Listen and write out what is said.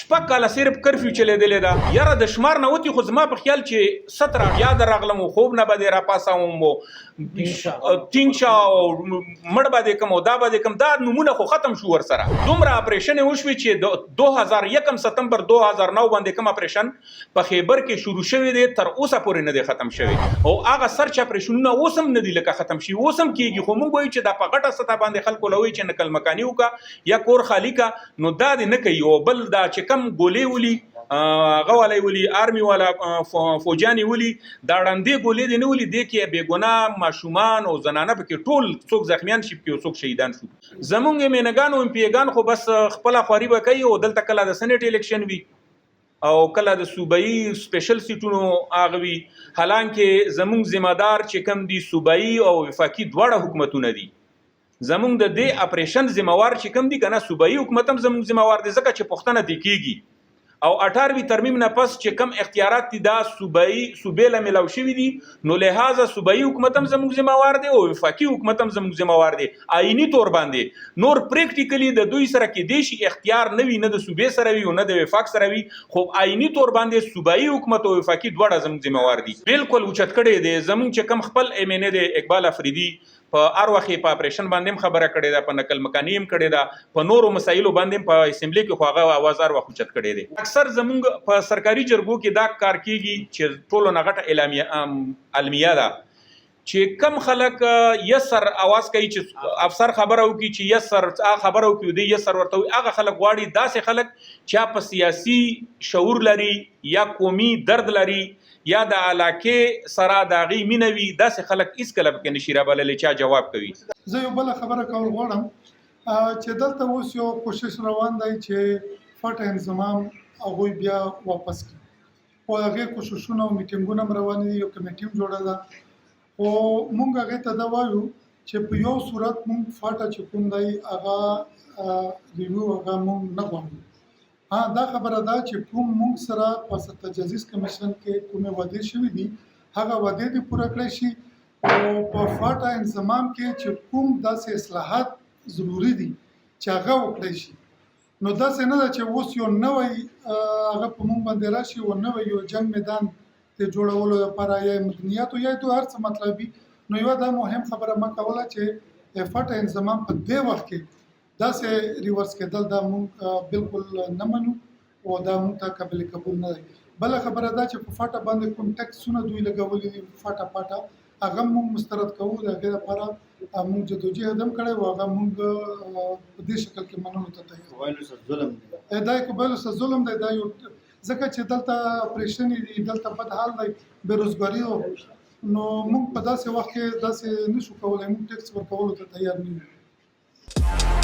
شپږ کاله صرف کرفیو چلیدلې ده. یاره د شمار نه وتی خو زما په خیال چې 17 یاد راغلم خوب نه به را پاساوم مو تینشا مړ به کوم دا به کوم دا نمونه خو ختم شو ور سره. دومره اپریشن وشوي چې 2001 سپتمبر 2009 باندې کوم اپریشن په خیبر کې شروع شوی دی تر اوسه پورې نه دی ختم شوی او هغه سرچ اپریشنونه اوسم نه دی لکه ختم شي اوسم کیږي. خو موږ وایو چې دا په غټه سطح باندې خلکو لوي چې نقل مکانی وکا یا کور خالی کا نو دا نه کوي او بل دا چې کم ګولې ولي غوالي ولي آرمي والا فوجاني ولي دا وړاندې ګولې دي نه ولي د کې بیګنا ماشومان او زنانه پکې ټول څوک زخمیان شي او څوک شهیدان شو. زمونږ مینګانو ام پیګان خو بس خپل خوري وکي او دلته کله د سېنیټ الیکشن وی او کله د صوبایي سپیشل سیټونو اغوي. حالانکه زمونږ ذمہ دار چې کم دي صوبایي او وفاقي دواړه حکومتونه دي. زمونږ د دې اپریشن ذمہ وار چې کم دي کنه صوبایي حکومت هم زمونږ ذمہ وار دي ځکه چې پښتنه دی کیږي او 18 ترمیم نه پس چې کم اختیارات دي دا صوبې له ملاو شوي دي نو لہذا صوبایي حکومت هم زموږ ذمہ وار دی او وفاقي حکومت هم زموږ ذمہ وار دی آئینی تور باندې. نور پریکټیکلی د دوی سره کې دیشي اختیار نه وي نه د صوبې سره وي او نه د وفاق سره وي خو آئینی تور باندې صوبایي حکومت او وفاقي دواړه زموږ ذمہ وار دي. بالکل اوچت کړي دي زموږ چې کم خپل ایم ان ای دی اقبال افریدي په هر وخت په اپریشن باندې خبره کړې ده په نقل مکانی هم کړې ده په نورو مسایلو باندې په اسمبلی کې خو هغه आवाज هر وخت چت کړې دي. اکثر زمونږ په سرکاري جرګو کې دا کار کیږي چې ټولو نه غټه اعلامیه المیه ده چې کم خلک یسر आवाज کوي چې افسر خبره وکړي چې یسر خبره وکړي دی یسر ورته هغه خلک غواړي داسې خلک چې په سیاسي شعور لري یا قومي درد لري یا د علاقه سره د غي مینوي داسې خلک هیڅ کله کې نشي رابللې چا جواب کوي. زه یو بل خبره کول غواړم چې دلته اوس یو کوشش روان دی چې فټ انضمام هغه بیا واپس کړي او هغه کوششونه او میټینګونه روان دي یو کمیټه جوړه ده او مونږ هغه ته دا وایو چې په یو صورت مونږ فاټه چې کوم دی هغه ریویو هغه مونږ نه غواړو. دا خبره ده چې کوم مونږ سره په تجهیز کمیشن کې کومه وعده شوې دي هغه وعده دې پوره کړی شي او په فاټه انضمام کې چې کوم داسې اصلاحات ضروری دي چې هغه وکړي شي. نو داسې نه ده چې اوس یو نوی هغه په مونږ باندې راشي او نوی یو جنگ میدان ته جوړولو لپاره یا مدنیات او یا هر څه مطلبي. نو یو دا مهم خبره ما کوله چې فاټه انضمام په دې وخت کې داسې ریورس کېدل دا مونږ بالکل نه منو او دا مونږ ته قابل قبول نه دی. بل خبره دا چې په فاټه باندې کوم ټیکسونه دوی لګولي دي فاټه پاټه هغه مونږ مسترد کوو د هغې لپاره مونږ جدوجهد هم کړی او هغه مونږ په دې شکل کې منلو ته تیار دا قبایلو سره ظلم دی دا یو ځکه چې دلته اپریشن دي دلته بد حال دی بېروزګاري نو مونږ په داسې وخت کې داسې نشو کولی مونږ ټیکس ورکولو ته تیار نه یو.